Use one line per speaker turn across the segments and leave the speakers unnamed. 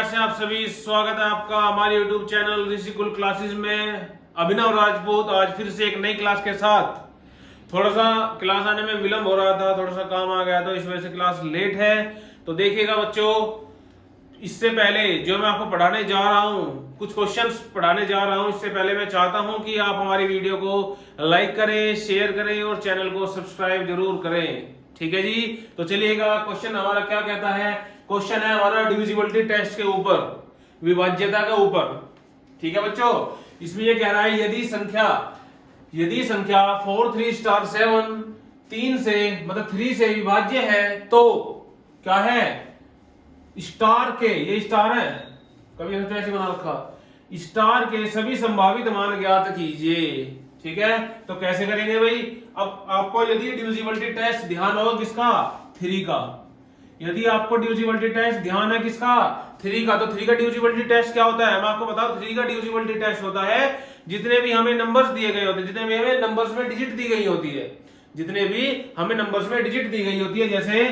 कैसे हैं आप सभी। स्वागत है आपका हमारे YouTube चैनल ऋषिकुल क्लासेस में। अभिनव राजपूत आज फिर से एक नई क्लास के साथ। थोड़ा सा क्लास आने में विलंब हो रहा था, थोड़ा सा काम आ गया तो इस वजह से क्लास लेट है। तो देखिएगा बच्चों, इससे पहले जो मैं आपको पढ़ाने जा रहा हूँ, कुछ क्वेश्चंस पढ़ाने जा रहा हूँ, इससे पहले मैं चाहता हूँ कि आप हमारी वीडियो को लाइक करें, शेयर करें और चैनल को सब्सक्राइब जरूर करें। ठीक है जी। तो चलिएगा, क्वेश्चन हमारा क्या कहता है। क्वेश्चन है हमारा डिविजिबिलिटी टेस्ट के ऊपर, विभाज्यता के ऊपर। ठीक है बच्चों, इसमें ये कह रहा है यदि संख्या 4 3 स्टार 7 3 से मतलब 3 से विभाज्य है तो क्या है, स्टार के, ये स्टार है, कभी ऐसे बना रखा, स्टार के सभी संभावित मान ज्ञात कीजिए। ठीक है, तो कैसे करेंगे भाई। अब आपको यदि डिविजिबिलिटी टेस्ट ध्यान होगा किसका, 3 का। यदि आपको डिविजिबिलिटी टेस्ट ध्यान है किसका, 3 का, तो 3 का डिविजिबिलिटी टेस्ट क्या होता है मैं आपको बताऊं। 3 का डिविजिबिलिटी टेस्ट होता है जितने भी हमें नंबर्स दिए गए होते हैं, जितने भी हमें नंबर्स में डिजिट दी गई होती है, जितने भी हमें नंबर्स में डिजिट दी गई होती है। जैसे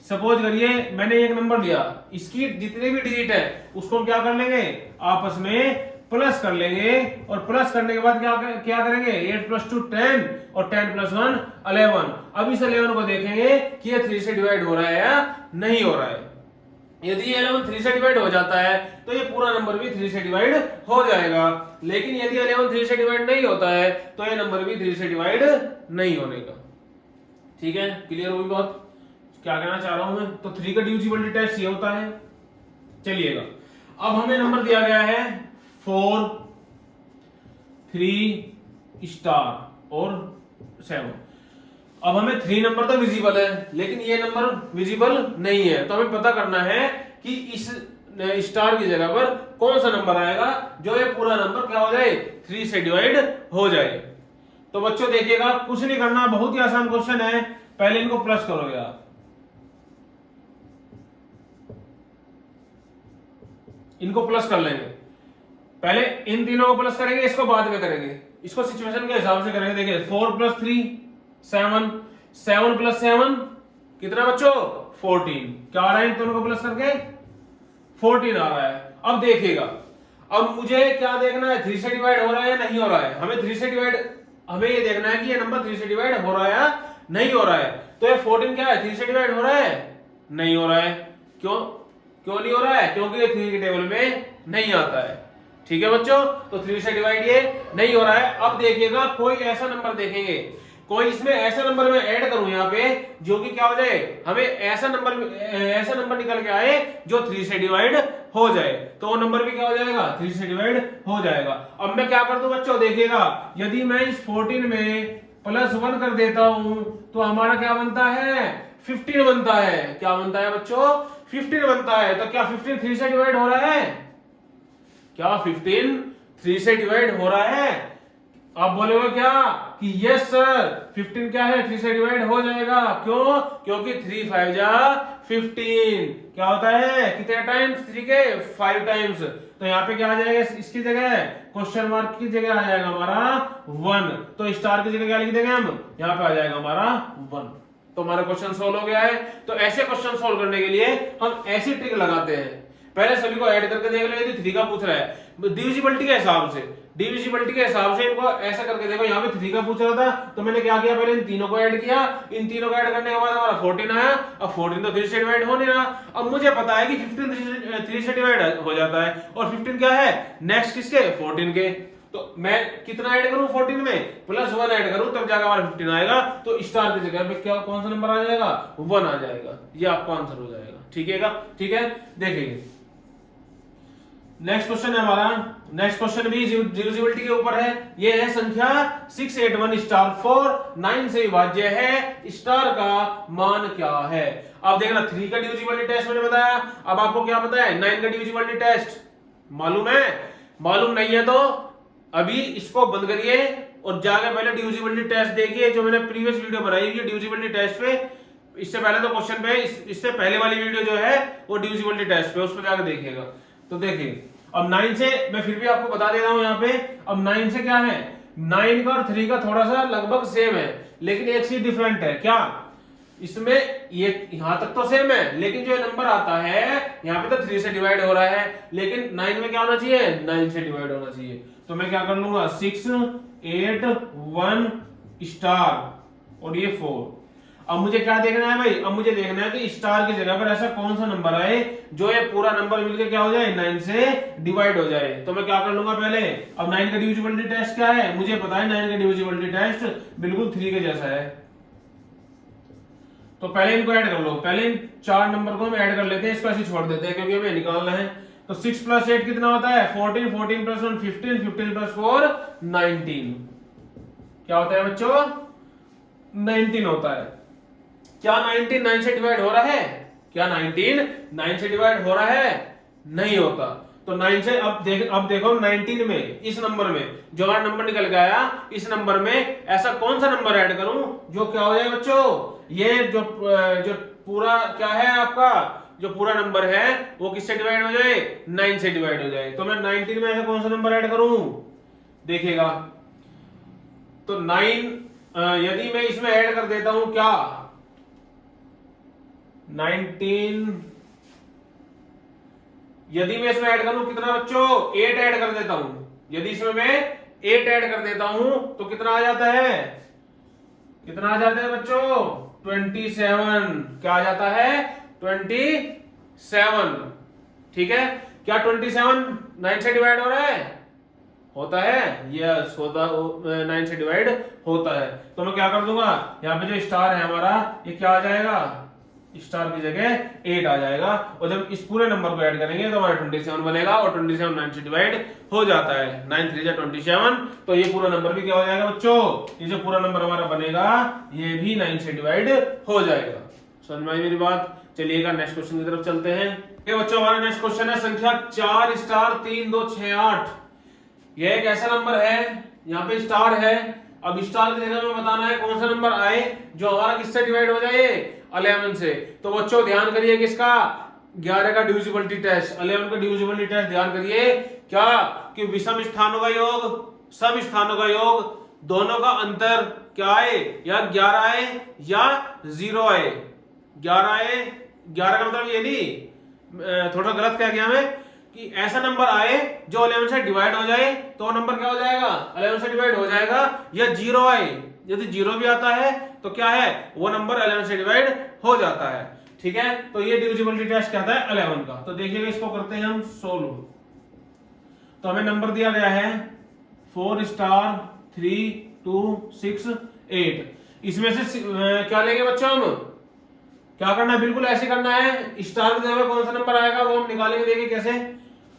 सपोज करिए मैंने एक नंबर लिया, इसकी जितने भी डिजिट है उसको हम क्या कर लेंगे, आपस में प्लस कर लेंगे। और प्लस करने के बाद क्या करेंगे, 8 + 2 10 और 10 + 1 11। अब इस 11 को देखेंगे कि ये 3 से डिवाइड हो रहा है या नहीं हो रहा है। यदि 11 3 से डिवाइड हो जाता है तो ये पूरा नंबर भी 3 से डिवाइड हो जाएगा। लेकिन यदि 11 3 से डिवाइड नहीं होता है तो ये नंबर भी 3 से डिवाइड नहीं होने का। ठीक है, क्लियर हुई बात, क्या कहना चाह रहा हूं मैं। तो 3 का डिविजिबिलिटी टेस्ट ये होता है। चलिएगा, अब हमें नंबर दिया गया है 4 3 स्टार और 7। अब हमें 3 नंबर तो विजिबल है लेकिन ये नंबर विजिबल नहीं है, तो हमें पता करना है कि इस स्टार की जगह पर कौन सा नंबर आएगा जो ये पूरा नंबर क्या हो जाए, 3 से डिवाइड हो जाए। तो बच्चों देखिएगा, कुछ नहीं करना, बहुत ही आसान क्वेश्चन है। पहले इनको प्लस करो यार, इनको प्लस कर लेंगे। पहले इन तीनों को प्लस करेंगे, इसको बाद में करेंगे, इसको सिचुएशन के हिसाब से करेंगे। देखिए 4 + 3 7, 7 + 7 कितना बच्चों, 14। क्या आ रहा है इन दोनों को प्लस करके, 14 आ रहा है। अब देखिएगा, अब मुझे क्या देखना है, 3 से डिवाइड हो रहा है या नहीं हो रहा है। हमें 3 से डिवाइड, हमें ये देखना है कि ये नंबर 3 से डिवाइड हो रहा है या नहीं हो रहा है। तो ये 14 क्या है, 3 से डिवाइड हो रहा है, नहीं हो रहा है। क्यों नहीं हो रहा है, क्योंकि ये 3 के टेबल में नहीं आता है। ठीक है बच्चों, तो 3 से डिवाइड ये नहीं हो रहा है। अब देखिएगा, कोई ऐसा नंबर देखेंगे, कोई इसमें ऐसा नंबर में ऐड करूं यहाँ पे जो कि क्या हो जाए, हमें ऐसा नंबर निकल के आए जो 3 से डिवाइड हो जाए, तो वो नंबर भी क्या हो जाएगा, 3 से डिवाइड हो जाएगा। अब मैं क्या कर दूं बच्चों, देखिएगा, यदि मैं इस 14 में +1 कर देता हूं तो हमारा क्या बनता है, 15 बनता है। क्या बनता है बच्चों, 15 बनता है। तो क्या 15 3 से डिवाइड हो रहा है, क्या 15 3 से डिवाइड हो रहा है। आप बोलोगे क्या कि यस सर 15 क्या है, 3 से डिवाइड हो जाएगा। क्यों, क्योंकि 3 5 जा 15 क्या होता है, कितने टाइम्स, 3 के 5 टाइम्स। तो यहाँ पे क्या आ जाएगा, इसकी जगह क्वेश्चन मार्क की जगह आ जाएगा हमारा 1। तो स्टार की जगह क्या लिख देंगे हम, यहाँ पे आ जाएगा हमारा 1। तो हमारा क्वेश्चन सोल्व हो गया है। तो ऐसे क्वेश्चन सोल्व करने के लिए हम ऐसी ट्रिक लगाते हैं। पहले सभी को ऐड करके देख लो, यदि 3 का पूछ रहा है डिविजिबिलिटी के हिसाब से, इनको ऐसा करके देखो। यहाँ पे 3 का पूछ रहा था तो मैंने क्या किया, पहले इन तीनों को ऐड किया। इन तीनों को ऐड करने के बाद हमारा 14 आया। अब 14 तो 3 से डिवाइड हो नहीं रहा। अब मुझे पता है कि 15 3 से डिवाइड हो जाता है, और 15 क्या है, नेक्स्ट किसके, 14 के। तो मैं कितना ऐड करूं 14 में, +1 ऐड करूं, तब जाकर हमारा 15 आएगा। तो स्टार की जगह पे क्या, कौन सा नंबर आ जाएगा, 1 आ जाएगा। ये आपका आंसर हो जाएगा। ठीक है, देखिए नेक्स्ट क्वेश्चन है हमारा। नेक्स्ट क्वेश्चन भी डिविजिबिलिटी के ऊपर है। ये है संख्या 681 स्टार 4 9 से विभाज्य है, स्टार का मान क्या है। अब देखना, 3 का डिविजिबिलिटी टेस्ट मैंने बताया। अब आपको क्या पता है, 9 का डिविजिबिलिटी टेस्ट मालूम है। मालूम नहीं है तो अभी इसको बंद करिए और जाके पहले डिविजिबिलिटी टेस्ट देखिए, जो मैंने प्रीवियस वीडियो बनाई है डिविजिबिलिटी टेस्ट पे। इससे पहले तो क्वेश्चन पे, इससे पहले वाली वीडियो जो है वो डिविजिबिलिटी टेस्ट पे, उस पर जाकर देखिएगा। तो देखिए, अब 9 से मैं फिर भी आपको बता दे रहा हूं यहाँ पे। अब 9 से क्या है, 9 का और 3 का थोड़ा सा लगभग सेम है, लेकिन एक चीज डिफरेंट है। क्या, इसमें ये यहां तक तो सेम है, लेकिन जो नंबर आता है यहाँ पे तो 3 से डिवाइड हो रहा है, लेकिन 9 में क्या होना चाहिए, 9 से डिवाइड होना चाहिए। तो मैं क्या कर लूंगा 6 8 1 स्टार और ये 4। अब मुझे क्या देखना है भाई, अब मुझे देखना है कि स्टार की जगह पर ऐसा कौन सा नंबर आए जो ये पूरा नंबर मिलके क्या हो जाए 9 से डिवाइड हो जाए। तो मैं क्या कर लूंगा पहले, अब 9 का डिविजिबिलिटी टेस्ट क्या है, मुझे पता है 9 का डिविजिबिलिटी टेस्ट बिल्कुल 3 के जैसा है। तो पहले इनको ऐड कर लो, पहले इन 4 नंबर को हम ऐड कर लेते हैं, इसको ऐसे छोड़ देते हैं क्योंकि हमें निकालना है। तो 6 + 8 कितना होता है 14, 14 + 1 15, 15 + 4 19। क्या होता है बच्चों 19 होता है। क्या 19 9 से डिवाइड हो रहा है, क्या 19 9 से डिवाइड हो रहा है, नहीं होता। तो 9 से अब देखो 19 में इस नंबर में जो हमारा नंबर निकल के आया, इस नंबर में ऐसा कौन सा नंबर ऐड करूं जो क्या हो जाए बच्चों, ये जो पूरा क्या है आपका जो पूरा नंबर है वो किससे डिवाइड हो जाए 9 से डिवाइड हो जाए। तो मैं 19 में ऐसा कौन सा नंबर ऐड करूं, देखिएगा। तो 9 यदि मैं इसमें ऐड कर देता हूं क्या 19, यदि मैं इसमें ऐड करूं कितना बच्चों 8 ऐड कर देता हूं, यदि इसमें मैं 8 ऐड कर देता हूं तो कितना आ जाता है, कितना आ जाता है बच्चों 27। क्या आ जाता है 27। ठीक है, क्या 27 9 से डिवाइड हो रहा है, होता है, यस होता 9 से डिवाइड होता है। तो मैं क्या कर दूंगा, यहाँ पे जो स्टार है हमारा ये क्या आ जाएगा, स्टार की जगह 8 आ जाएगा, और जब इस पूरे नंबर को ऐड करेंगे तो हमारा 27 बनेगा, और 27 9 से डिवाइड हो जाता है, 9 3 27। तो ये पूरा नंबर भी क्या हो जाएगा बच्चों, ये जो पूरा नंबर हमारा बनेगा ये भी 9 से डिवाइड हो जाएगा। समझ में आई मेरी बात। चलिएगा नेक्स्ट क्वेश्चन की तरफ चलते हैं। ये बच्चों हमारा नेक्स्ट क्वेश्चन है संख्या 4 स्टार 3 2 6 8। यह एक ऐसा नंबर है, यहाँ पे स्टार है, अब स्टार की जगह में बताना है कौन सा नंबर आए जो हमारा किससे डिवाइड हो जाए 11 से। तो बच्चों ध्यान करिए किसका 11 का डिविजिबिलिटी टेस्ट, 11 का डिविजिबिलिटी टेस्ट ध्यान करिए क्या कि विषम स्थानों का योग सम स्थानों का योग दोनों का अंतर क्या आए, या 11 आए या 0 आए। 11 आए, 11 का मतलब ये नहीं, थोड़ा गलत कह गया मैं, कि ऐसा नंबर आए जो 11 से डिवाइड हो जाए तो वो नंबर क्या हो जाएगा 11 से डिवाइड हो जाएगा, या 0 आए, यदि 0 भी आता है तो क्या है वो नंबर 11 से डिवाइड हो जाता है। ठीक है, तो ये डिविजिबिलिटी टेस्ट कहता है 11 का। तो देखिएगा इसको करते हैं हम सोल्व। तो हमें नंबर दिया गया है 4 स्टार 3 2 6 8। इसमें से क्या लेंगे बच्चों, हम क्या करना है बिल्कुल ऐसे करना है, स्टार की जगह कौन सा नंबर आएगा वो हम निकालेंगे। देखिए कैसे,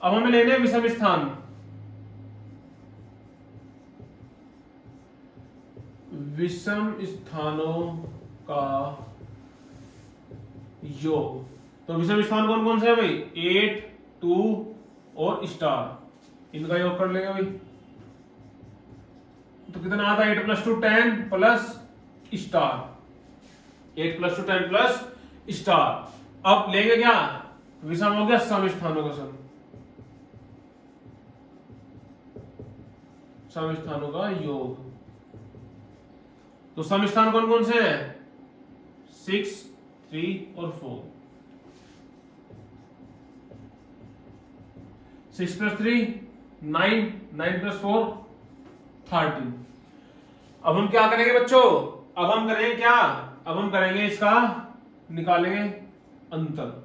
अब हमें लेने हैं विषम स्थान, विषम स्थानों का योग। तो विषम स्थान कौन कौन से है भाई 8 2 और स्टार, इनका योग कर लेंगे भाई। तो कितना आता है 8 + 2 10 प्लस स्टार, 8 + 2 10 प्लस स्टार। अब लेंगे क्या विषम हो गया सम स्थानों का सम, सम स्थानों का योग। तो सम स्थान कौन कौन से हैं 6 3 और 4। 6 + 3 9 9 + 4 13। अब हम क्या करेंगे बच्चों, अब हम करेंगे क्या, अब हम करेंगे इसका निकालेंगे अंतर।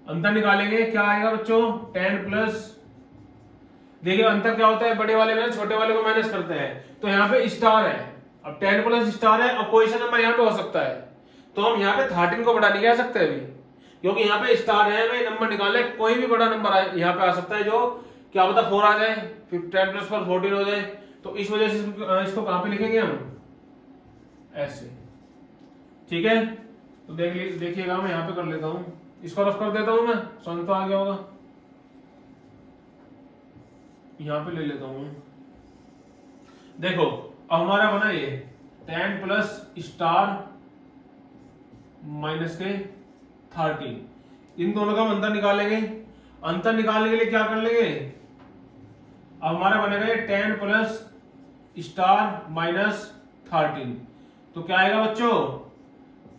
अंतर निकालेंगे क्या आएगा बच्चों 10 प्लस, देखिए अंतर क्या होता है बड़े वाले में छोटे वाले को माइनस करते हैं। तो यहाँ पे स्टार है, अब 10 प्लस स्टार है, और कोई सा नंबर यहाँ पे हो सकता है, तो हम यहाँ पे 13 को बड़ा नहीं कह सकते अभी, क्योंकि यहाँ पे स्टार है, हमें नंबर निकालना है, कोई भी बड़ा नंबर यहाँ पे आ सकता है जो क्या पता 4 आ जाए, फिर 10 + 4 14 हो जाए। तो इस वजह से इसको कहां पे लिखेंगे हम ऐसे। ठीक है, तो देखिएगा मैं यहाँ पे कर लेता हूं, इसको रफ कर देता हूं मैं, समझ तो आ गया होगा। यहाँ पे ले लेता हूं, देखो अब हमारा बना ये 10 प्लस स्टार माइनस के 13, इन दोनों का हम अंतर निकालेंगे। अंतर निकालने के लिए क्या कर लेंगे अब हमारा बनेगा ये 10 प्लस स्टार माइनस 13। तो क्या आएगा बच्चों,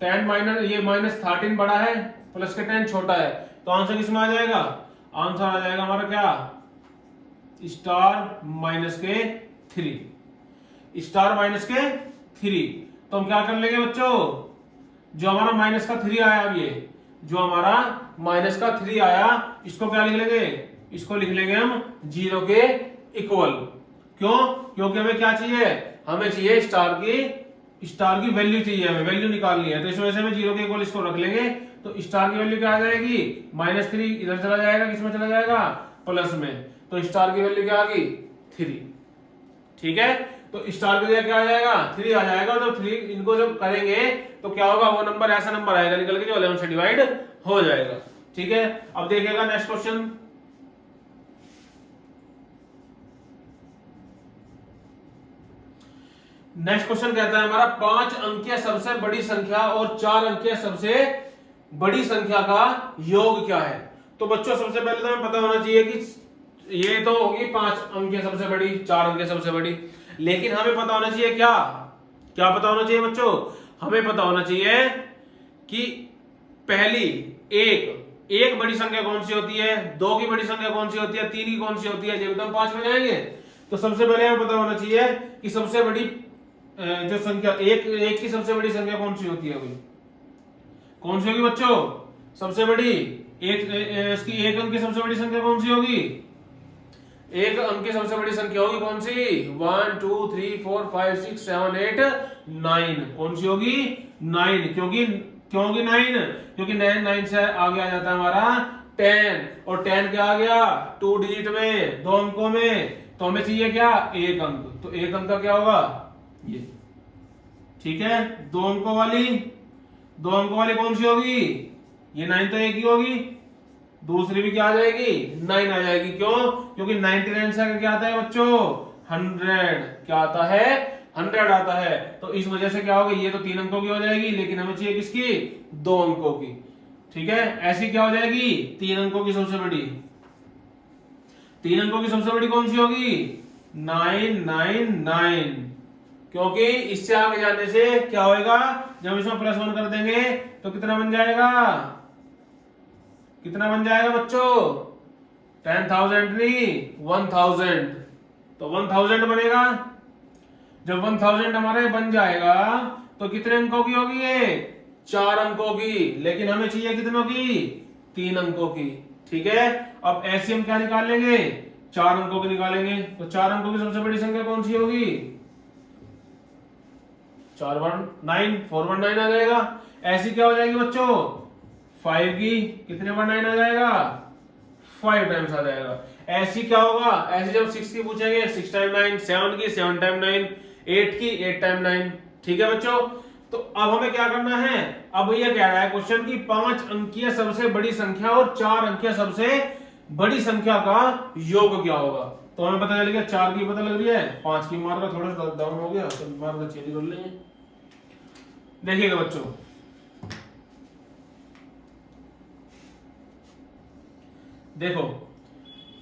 10 माइनस ये माइनस 13 बड़ा है, प्लस के 10 छोटा है, तो आंसर किसमें आ जाएगा, आंसर आ जाएगा हमारा क्या, स्टार माइनस के 3, स्टार माइनस के 3। तो हम क्या कर लेंगे बच्चों, जो हमारा माइनस का 3 आया, अब ये जो हमारा माइनस का 3 आया, इसको क्या लिख लेंगे, इसको लिख लेंगे हम 0 के इक्वल। क्यों, क्योंकि हमें क्या चाहिए, हमें चाहिए स्टार की वैल्यू चाहिए, हमें वैल्यू निकालनी है, तो इस वजह से हमें 0 के इक्वल इसको रख लेंगे। तो स्टार की वैल्यू क्या आ जाएगी, -3 इधर चला जाएगा, किसमें चला जाएगा, प्लस में, तो स्टार की वैल्यू क्या आ गई, 3। ठीक है, तो स्टार की वैल्यू क्या आ जाएगा, 3 आ जाएगा। तो 3 इनको जब करेंगे तो क्या होगा, वो नंबर ऐसा नंबर आएगा निकल के जो 11 से डिवाइड हो जाएगा। ठीक है, अब देखिएगा नेक्स्ट क्वेश्चन। नेक्स्ट क्वेश्चन कहता है हमारा 5 अंकीय सबसे बड़ी संख्या और 4 अंकीय सबसे बड़ी संख्या का योग क्या है। तो बच्चों सबसे पहले तो हमें पता होना चाहिए कि ये तो होगी 5 अंकीय सबसे बड़ी, 4 अंकीय सबसे बड़ी, लेकिन हमें पता होना चाहिए क्या, क्या पता होना चाहिए बच्चों, हमें पता होना चाहिए कि पहली एक बड़ी संख्या कौन सी होती है, 2 की बड़ी संख्या कौन सी होती है, 3 की कौन सी होती है, जब हम 5 में जाएंगे तो सबसे पहले हमें पता होना चाहिए कि सबसे बड़ी जो संख्या एक की सबसे बड़ी संख्या कौन सी होती है, अभी कौन सी होगी बच्चों, सबसे बड़ी इसकी एक अंक की सबसे बड़ी संख्या कौन सी होगी, एक अंक की सबसे बड़ी संख्या होगी कौन सी, 1 2 3 4 5 6 7 8 9, कौन सी होगी, 9। क्योंकि 9, क्योंकि 9 से आगे आ जाता है हमारा 10, और 10 क्या आ गया, 2 डिजिट में, 2 अंकों में, तो हमें चाहिए क्या, एक अंक, तो एक अंक का क्या होगा ये। ठीक है, 2 अंकों वाली कौन सी होगी, ये 9 तो एक ही होगी, दूसरी भी क्या आ जाएगी, 9 आ जाएगी। क्यों, क्योंकि 99 से क्या आता है बच्चों, 100, क्या आता है, 100 आता है, तो इस वजह से क्या होगा, ये तो 3 अंकों की हो जाएगी, लेकिन हमें चाहिए किसकी, 2 अंकों की। ठीक है, ऐसी क्या हो जाएगी, 3 अंकों की सबसे बड़ी, 3 अंकों की सबसे बड़ी कौन सी होगी, 999, क्योंकि इससे आगे जाने से क्या होगा, जब इसमें +1 कर देंगे तो कितना बन जाएगा, कितना बन जाएगा बच्चों, 10,000 नहीं 1000, तो 1000 बनेगा। जब 1000 हमारे बन जाएगा तो कितने अंकों की होगी ये, 4 अंकों की, लेकिन हमें चाहिए कितनों की, 3 अंकों की। ठीक है, अब ऐसे हम क्या निकाल लेंगे, 4 अंकों की निकालेंगे, तो 4 अंकों की सबसे बड़ी संख्या कौन सी होगी, 419 आ जाएगा। ऐसी क्या हो जाएगी बच्चों, 5 की कितने बार 9 आ जाएगा, 5 टाइम्स आ जाएगा। ऐसी क्या होगा, ऐसी जब 6 की पूछेंगे 6 टाइम 9, 7 की 7 टाइम 9, 8 की 8 टाइम 9। ठीक है बच्चों, तो अब हमें क्या करना है, अब ये कह रहा है क्वेश्चन की 5 अंकीय सबसे बड़ी संख्या और 4 अंकीय सबसे बड़ी संख्या का योग क्या होगा। तो हमें पता चल गया 4 की पता लग रही है, 5 की मार्क का थोड़ा सा डाउन हो गया, तो मार्क चेंज कर लेंगे। देखिएगा बच्चों, देखो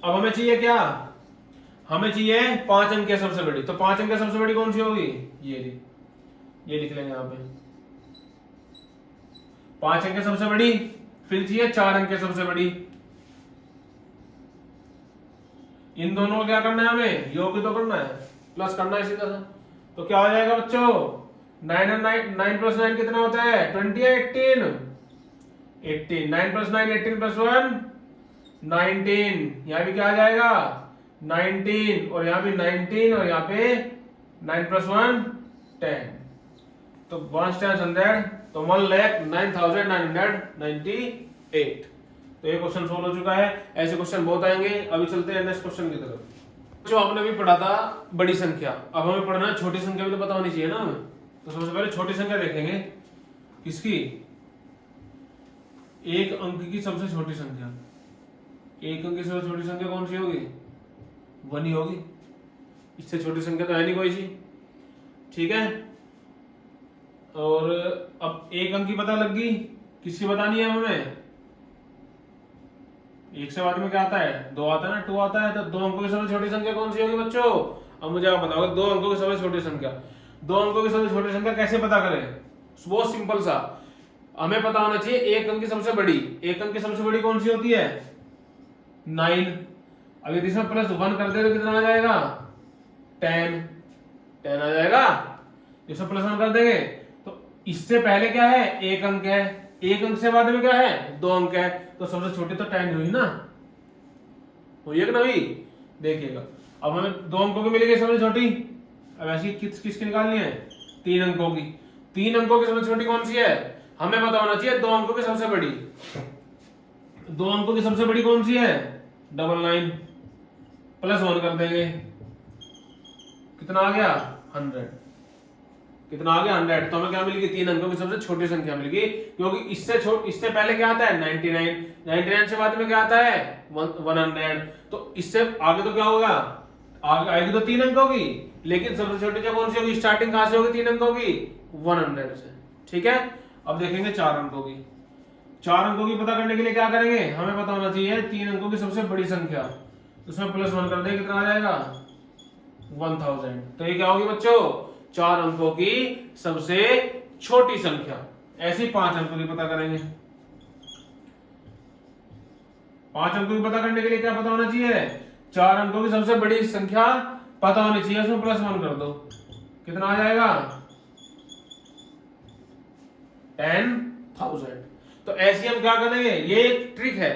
अब हमें चाहिए क्या, हमें चाहिए 5 अंक सबसे बड़ी, तो 5 अंक सबसे बड़ी कौन सी होगी, ये लिख लेंगे यहां पे 5 अंक सबसे बड़ी, फिर चाहिए 4 अंक सबसे बड़ी, इन दोनों को क्या करना है, हमें योग तो करना है, प्लस करना है सीधा सा। तो क्या हो जाएगा बच्चों, 9 और 9 + 9 कितना होता है, 20 या 18, 9 + 9 18 + 1 19, यहां भी क्या आ जाएगा 19, और यहां भी 19, और यहां पे 9 + 1 10, तो 1 × 100, तो 1,09,998। तो ये क्वेश्चन सोल्व हो चुका है। ऐसे क्वेश्चन बहुत आएंगे। अभी चलते हैं नेक्स्ट क्वेश्चन की तरफ। जो आपने अभी पढ़ा था बड़ी संख्या, अब हमें पढ़ना है छोटी संख्या भी तो पता होनी चाहिए ना हमें। तो सबसे पहले छोटी संख्या देखेंगे, किसकी, एक अंक की सबसे छोटी संख्या। एक अंक की सबसे छोटी संख्या कौन सी होगी, 1 ही होगी, इससे छोटी संख्या तो है नहीं कोई सी। ठीक है, और अब एक अंक की पता लग गई, किसकी बतानी है हमें, एक से बाद में क्या आता है, 2 आता है ना, 2 आता है। तो 2 अंकों की सबसे छोटी संख्या कौन सी होगी बच्चों? अब मुझे आप बताओगे 2 अंकों की सबसे छोटी संख्या, 2 अंकों की सबसे छोटी संख्या कैसे पता करें? बहुत सिंपल सा, हमें पता होना चाहिए एक अंक की सबसे बड़ी, एक अंक की सबसे बड़ी कौन सी होती है? 9। अब यदि इसमें +1 कर दे तो कितना आ जाएगा? 10 आ जाएगा। इसमें +1 कर देंगे तो इससे पहले क्या है? एक अंक है, एक अंक से बाद में क्या है? 2 अंक है, तो सबसे छोटी तो 10 हुई ना, हुई है कि नहीं? देखिएगा अब हमें 2 अंकों की मिलेगी सबसे छोटी। अब ऐसी किसकी निकालनी है? 3 अंकों की। 3 अंकों की सबसे छोटी कौन सी है? हमें पता होना चाहिए 2 अंकों की सबसे बड़ी। 2 अंकों की सबसे बड़ी कौन सी है? 99। +1 कर देंगे, कितना आ गया? 100। कितना आ गया? 100। तो हमें क्या मिलेगी? 3 अंकों की सबसे छोटी संख्या मिलेगी, क्योंकि इससे पहले क्या आता है? 99। 99 से बाद में क्या आता है? 100। तो इससे आगे तो क्या होगा? आगे आएगी तो 3 अंकों की, लेकिन सबसे छोटी क्या कौन सी होगी? स्टार्टिंग कहां से होगी 3 अंकों की? 100 से। ठीक है, अब देखेंगे 4 अंकों की। 4 अंकों की पता करने के लिए क्या करेंगे? हमें पता होना चाहिए 3 अंकों की सबसे बड़ी संख्या, उसमें +1 कर देंगे, कितना आ जाएगा? 1000। तो ये क्या होगी बच्चों? 4 अंकों की सबसे छोटी संख्या। ऐसी 5 अंकों की पता करेंगे। 5 अंकों की पता करने के लिए क्या पता होना चाहिए? 4 अंकों की सबसे बड़ी संख्या पता होनी चाहिए, उसमें +1 कर दो, कितना आ जाएगा? 10,000। तो ऐसी हम क्या करेंगे? ये एक ट्रिक है,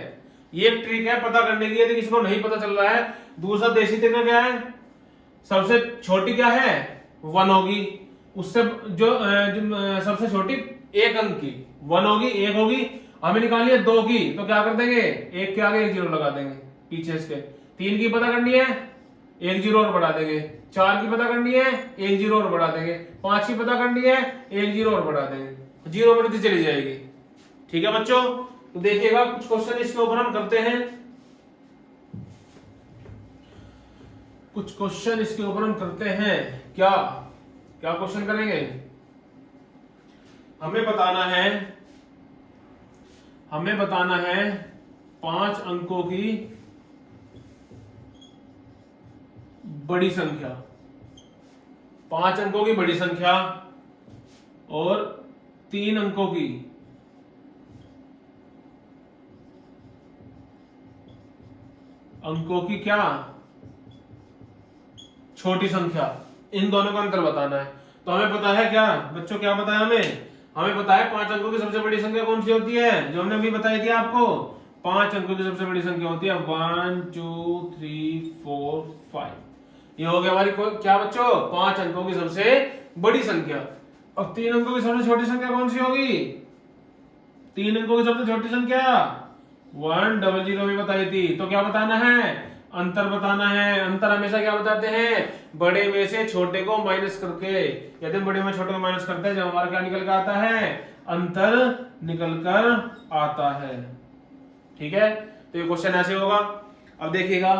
ये एक ट्रिक है पता करने की, यदि किसी को नहीं पता चल रहा है। दूसरा देसी तरीका क्या है? सबसे छोटी क्या है? 1 होगी, उससे जो सबसे छोटी एक अंक की 1 होगी, 1 होगी। हमें निकालनी है 2 की, तो क्या कर देंगे? 1 के आगे 1 0 लगा देंगे पीछे इसके। 3 की पता करनी है, 1 0 और बढ़ा देंगे। 4 की पता करनी है, 1 0 और बढ़ा देंगे। 5 की पता करनी है, 1 0 और बढ़ा देंगे, 0 बढ़ती चली जाएगी। ठीक है बच्चों, तो देखिएगा कुछ क्वेश्चन इसके ऊपर हम करते हैं, कुछ क्वेश्चन इसके ऊपर हम करते हैं। क्या क्या क्वेश्चन करेंगे? हमें बताना है 5 अंकों की बड़ी संख्या, 5 अंकों की बड़ी संख्या और 3 अंकों की क्या? छोटी संख्या। इन दोनों का अंतर बताना है। तो हमें पता है क्या बच्चों, क्या पता है हमें पता है 5 अंकों की सबसे बड़ी संख्या कौन सी होती है, जो हमने अभी बताई थी आपको। 5 अंकों की सबसे बड़ी संख्या होती है 1 2 3 4 5। ये हो गया हमारी क्या बच्चों? 5 अंकों की सबसे बड़ी संख्या। अब 3 अंकों की सबसे छोटी संख्या कौन सी होगी? 3 अंकों की सबसे छोटी संख्या 100 भी बताई थी। तो क्या बताना है? अंतर बताना है। अंतर हमेशा क्या बताते हैं? बड़े में से छोटे को माइनस करके। यदि बड़े में छोटे को माइनस करते हैं, जब हमारा क्या निकल कर आता है? अंतर निकल कर आता है। ठीक है, तो ये क्वेश्चन ऐसे होगा। अब देखिएगा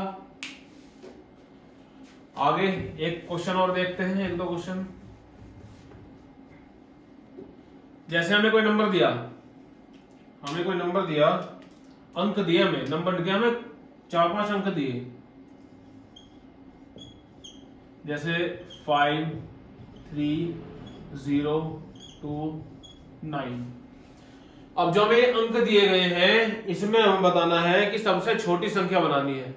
आगे एक क्वेश्चन और देखते हैं, 1 2 क्वेश्चन। जैसे हमें कोई नंबर दिया, अंक दिए, हमें नंबर दिया, हमें 4-5 अंक दिए, जैसे 5 3 0 2 9। अब जो हमें अंक दिए गए हैं, इसमें हमें बताना है कि सबसे छोटी संख्या बनानी है।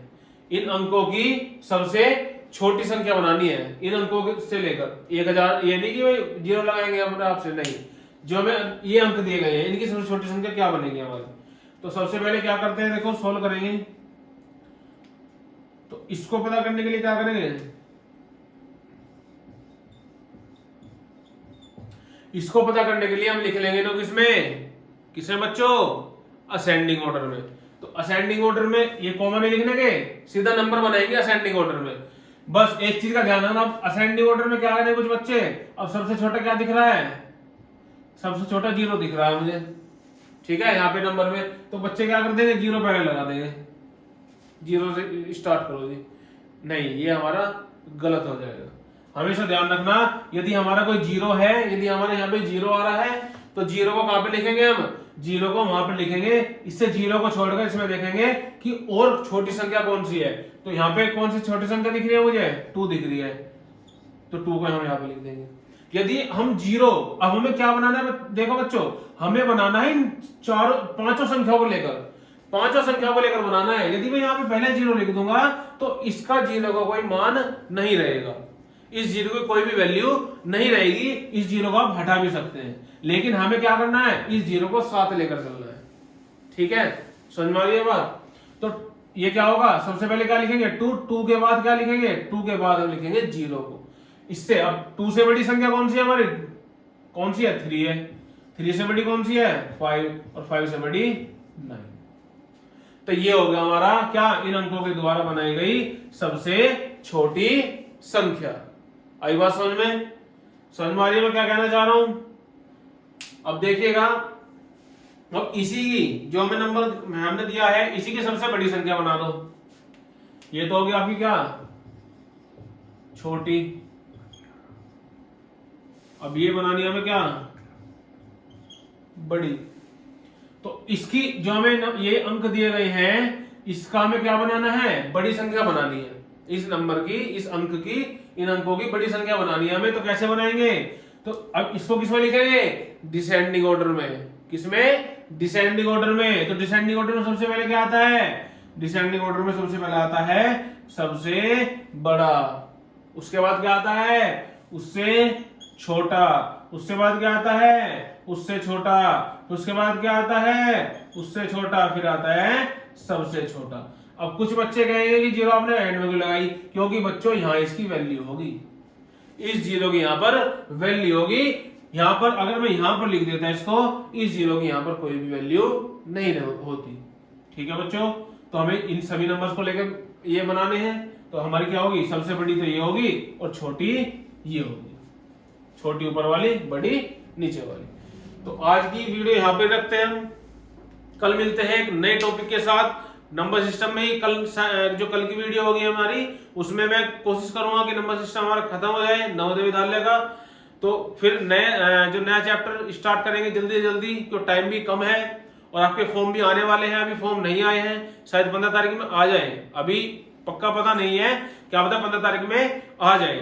इन अंकों की सबसे छोटी संख्या बनानी है, इन अंकों से लेकर 1000। ये नहीं कि भाई 0 लगाएंगे हम आपसे, नहीं। जो हमें ये अंक दिए गए हैं, इनकी सबसे छोटी संख्या क्या बनेगी हमारी? तो सबसे पहले क्या करते हैं, देखो सोल्व करेंगे। तो इसको पता करने के लिए क्या करेंगे? इसको पता करने के लिए हम लिख लेंगे तो किसमें बच्चों? असेंडिंग ऑर्डर में। तो असेंडिंग ऑर्डर में ये कॉमन नहीं लिखने के, सीधा नंबर बनाएंगे असेंडिंग ऑर्डर में। बस एक चीज का ध्यान रखना, असेंडिंग ऑर्डर में क्या है कुछ बच्चे, अब सबसे छोटा क्या दिख रहा है? सबसे छोटा 0 दिख रहा है मुझे। ठीक है, यहाँ पे नंबर में तो बच्चे क्या कर देंगे? 0 पहले लगा देंगे, 0 से स्टार्ट करो जी। नहीं, ये हमारा गलत हो जाएगा। हमेशा ध्यान रखना, यदि हमारा कोई 0 है, यदि हमारे यहाँ पे 0 आ रहा है, तो 0 को कहां पे लिखेंगे हम? जीरो को वहां पर लिखेंगे, इससे जीरो को छोड़कर इसमें देखेंगे कि और छोटी संख्या कौन सी है। तो यहाँ पे कौन सी छोटी संख्या दिख रही है मुझे, 2 दिख रही है, तो 2 को हम यहाँ पे लिख देंगे। यदि हम जीरो, अब हमें क्या बनाना है, देखो बच्चों, हमें बनाना है पांचों संख्याओं को लेकर, पांचों संख्याओं को लेकर बनाना है। यदि मैं यहाँ पे पहले जीरो लिख दूंगा तो इसका जीरो का कोई मान नहीं रहेगा, इस जीरो की कोई भी वैल्यू नहीं रहेगी। इस जीरो को आप हटा भी सकते हैं, लेकिन हमें क्या करना है, इस जीरो को साथ लेकर चलना है। ठीक है, समझ में आ गई बात। तो ये क्या होगा, सबसे पहले क्या लिखेंगे, 2 के बाद क्या लिखेंगे, 2 के बाद हम लिखेंगे जीरो को। इससे अब 2 से बड़ी संख्या कौन सी है हमारी, कौन सी है, 3 है। 3 से बड़ी कौन सी है, 5, और 5 से बड़ी 9। तो ये हो गया हमारा क्या, इन अंकों के द्वारा बनाई गई सबसे छोटी संख्या। आई बात समझ में, समझ में आ रही है मैं क्या कहना चाह रहा हूं। अब देखिएगा, अब इसी की जो हमें नंबर हमने दिया है, इसी की सबसे बड़ी संख्या बना दो। ये तो होगी आपकी क्या, छोटी। अब ये बनानी है हमें क्या, बड़ी। तो इसकी जो हमें ये अंक दिए गए हैं, इसका हमें क्या बनाना है, बड़ी संख्या बनानी है। इस नंबर की, इस अंक की, इन अंकों की बड़ी संख्या बनानी है हमें। तो कैसे बनाएंगे, तो अब इसको किसमें लिखेंगे, डिसेंडिंग ऑर्डर में। किसमें, डिसेंडिंग ऑर्डर में। तो डिसेंडिंग ऑर्डर में सबसे पहले क्या आता है, डिसेंडिंग ऑर्डर में सबसे पहले आता है सबसे बड़ा, उसके बाद क्या आता है, उससे छोटा, उसके बाद क्या आता है, उससे छोटा, उसके बाद क्या आता है, उससे छोटा, फिर आता है सबसे छोटा। अब कुछ बच्चे कहेंगे कि जीरो आपने एंड में क्यों लगाई, क्योंकि बच्चों यहां इसकी वैल्यू होगी, इस जीरो की यहां पर वैल्यू होगी। यहां पर अगर मैं यहां पर लिख देता इसको, इस जीरो की यहां पर कोई भी वैल्यू नहीं होती। ठीक है बच्चों, तो हमें इन सभी नंबर्स को लेकर ये बनाने हैं। तो हमारी क्या होगी, सबसे बड़ी तो ये होगी और छोटी ये होगी, छोटी ऊपर वाली, बड़ी नीचे वाली। तो आज की वीडियो यहां पे रखते हैं हम, कल मिलते हैं एक नए टॉपिक के साथ। नंबर सिस्टम में ही जो कल की वीडियो होगी हमारी, उसमें मैं कोशिश करूंगा कि नंबर सिस्टम हमारा खत्म हो जाए नवोदय विद्यालय का। तो फिर नया चैप्टर स्टार्ट करेंगे जल्दी जल्दी, क्योंकि टाइम भी कम है और आपके फॉर्म भी आने वाले हैं। अभी फॉर्म नहीं आए हैं, शायद 15 तारीख में आ जाए, अभी पक्का पता नहीं है, क्या पता 15 तारीख में आ जाए।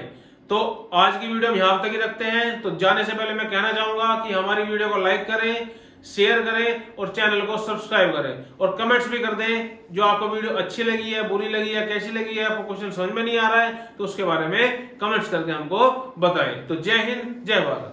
तो आज की वीडियो हम यहां तक ही रखते हैं। तो जाने से पहले मैं कहना चाहूंगा कि हमारी वीडियो को लाइक करें, शेयर करें और चैनल को सब्सक्राइब करें, और कमेंट्स भी कर दें जो आपको वीडियो अच्छी लगी है, बुरी लगी है, कैसी लगी है, आपको क्वेश्चन समझ में नहीं आ रहा है तो उसके बारे में कमेंट्स करके हमको बताएं। तो जय हिंद, जय भारत।